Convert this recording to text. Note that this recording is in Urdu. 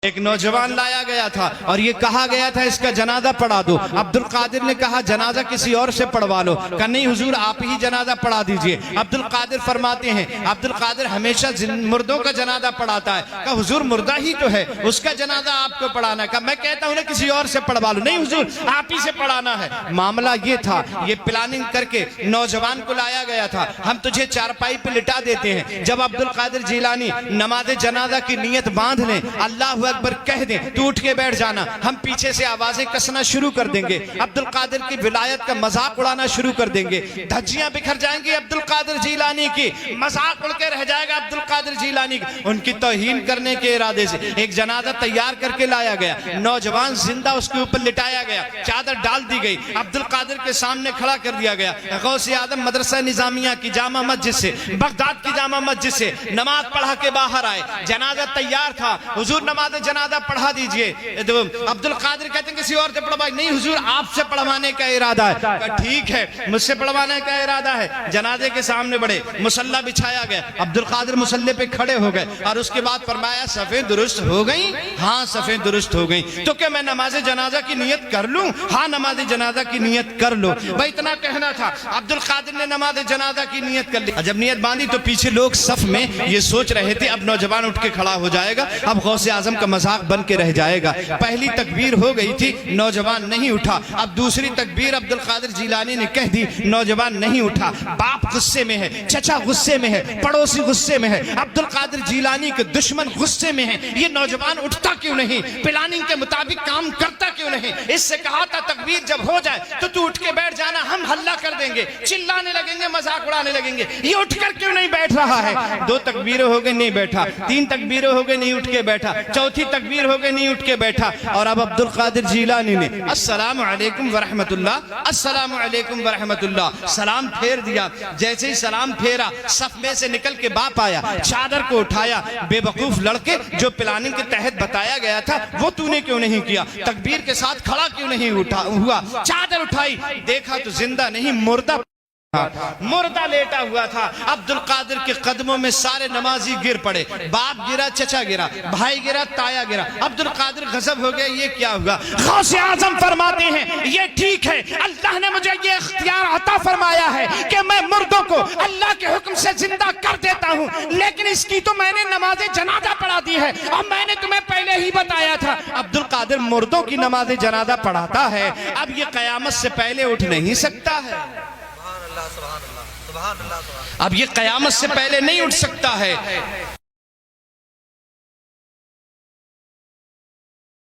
ایک نوجوان لایا گیا تھا اور یہ کہا گیا تھا اس کا جنازہ پڑھا دو۔ عبدالقادر نے کہا جنازہ کسی اور سے پڑھوا لو، کہا نہیں حضور آپ ہی جنازہ پڑھا دیجئے۔ عبدالقادر فرماتے ہیں عبدالقادر ہمیشہ مردوں کا جنازہ پڑھاتا ہے، کہا حضور مردہ ہی تو ہے، اس کا جنازہ آپ کو پڑھانا ہے، کہا میں کہتا ہوں کسی اور سے پڑھوا لو، نہیں حضور آپ ہی سے پڑھانا ہے۔ معاملہ یہ تھا، یہ پلاننگ کر کے نوجوان کو لایا گیا تھا، ہم تجھے چارپائی پہ لٹا دیتے ہیں، جب عبدالقادر جیلانی نماز جنازہ کی نیت باندھ لیں، اللہ اکبر کہہ دیں تو اٹھ کے بیٹھ جانا، ہم پیچھے سے آوازیں کسنا شروع کر دیں گے، عبدالقادر کی ولایت کا مذاق اڑانا شروع کر دیں گے، دھجیاں بکھر جائیں گی عبدالقادر جیلانی کی، مذاق اڑ کے رہ جائے گا عبدالقادر جیلانی کی۔ ان کی توہین کرنے کے ارادے سے ایک جنازہ تیار کر کے لایا گیا، نوجوان زندہ اس کے اوپر لٹایا گیا، چادر ڈال دی گئی، عبدالقادر کے سامنے کھڑا کر دیا گیا۔ غوث اعظم مدرسہ نظامیہ کی جامع مسجد سے، بغداد کی جامع مسجد سے نماز پڑھا کے باہر آئے، جنازہ تیار تھا، حضور نماز جنازہ پڑھا دیجئے۔ عبدالقادر کہتے ہیں کسی اور سے پڑھوائی، نہیں حضور آپ سے پڑھوانے کا ارادہ ہے، کہا ٹھیک ہے مجھ سے پڑھوانے کا ارادہ ہے۔ جنازے کے سامنے بڑھے، مصلی بچھایا گیا، عبدالقادر مصلی پہ کھڑے ہو گئے اور اس کے بعد فرمایا صفیں درست ہو گئیں؟ ہاں صفیں درست ہو گئیں، تو کہ میں نماز جنازہ کی نیت کر لوں؟ ہاں نماز جنازہ کی نیت کر لو۔ بھائی اتنا کہنا تھا، عبدالقادر نے نماز جنازہ کی نیت کر لی، جب نیت باندھی تو پیچھے لوگ صف میں یہ سوچ رہے تھے اب نوجوان اٹھ کے کھڑا ہو جائے گا، اب غوث اعظم کا مذاق بن کے رہ جائے گا۔ پہلی تکبیر ہو گئی تھی، نوجوان نہیں اٹھا، اب دوسری تکبیر عبدالقادر جیلانی نے کہہ دی، نوجوان نہیں اٹھا۔ باپ غصے میں ہے، چچا غصے میں ہے، پڑوسی غصے میں ہے، عبدالقادر جیلانی کے دشمن غصے میں ہیں، یہ نوجوان اٹھتا کیوں نہیں؟ پلاننگ کے مطابق کام کرتا کیوں نہیں؟ اس سے کہا تھا تکبیر جب ہو جائے تو اٹھ کے بیٹھ جانا، ہم ہلہ کر دیں گے، چلانے لگیں گے، مذاق اڑانے لگیں گے، یہ اٹھ کر کیوں نہیں بیٹھ رہا ہے؟ دو تکبیریں ہو گئے نہیں بیٹھا، تین تکبیریں ہو گئے نہیں اٹھ کے بیٹھا، چوتھی تکبیر ہو گئے نہیں اٹھ کے بیٹھا، اور اب عبدالقادر جیلانی نے السلام علیکم ورحمت اللہ، السلام علیکم ورحمت اللہ سلام پھیر دیا۔ جیسے ہی سلام پھیرا صف میں سے نکل کے باپ آیا، چادر کو اٹھایا، بے وقوف لڑکے جو پلاننگ کے تحت بتایا گیا تھا وہ تو نے کیوں نہیں کیا؟ تکبیر کے ساتھ کھڑا کیوں نہیں ہوا؟ چادر اٹھائی، دیکھا تو زندہ نہیں مردہ لیٹا ہوا تھا۔ عبدالقادر کے قدموں میں سارے نمازی گر پڑے، باپ گرا، چچا گرا، بھائی گرا، تایا گرا، عبدالقادر غضب ہو گیا، یہ کیا ہوا؟ غوث اعظم فرماتے ہیں یہ ٹھیک ہے، اللہ نے مجھے یہ اختیار عطا فرمایا ہے کہ میں مردوں کو اللہ کے حکم سے زندہ کر دیتا ہوں، لیکن اس کی تو میں نے نماز جنازہ پڑھا دی ہے اور میں نے تمہیں پہلے ہی بتایا تھا۔ عبدالقادر مردوں کی نماز جنازہ پڑھاتا ہے، اب یہ قیامت سے پہلے اٹھ نہیں سکتا ہے، اب یہ قیامت سے پہلے نہیں اٹھ سکتا ہے۔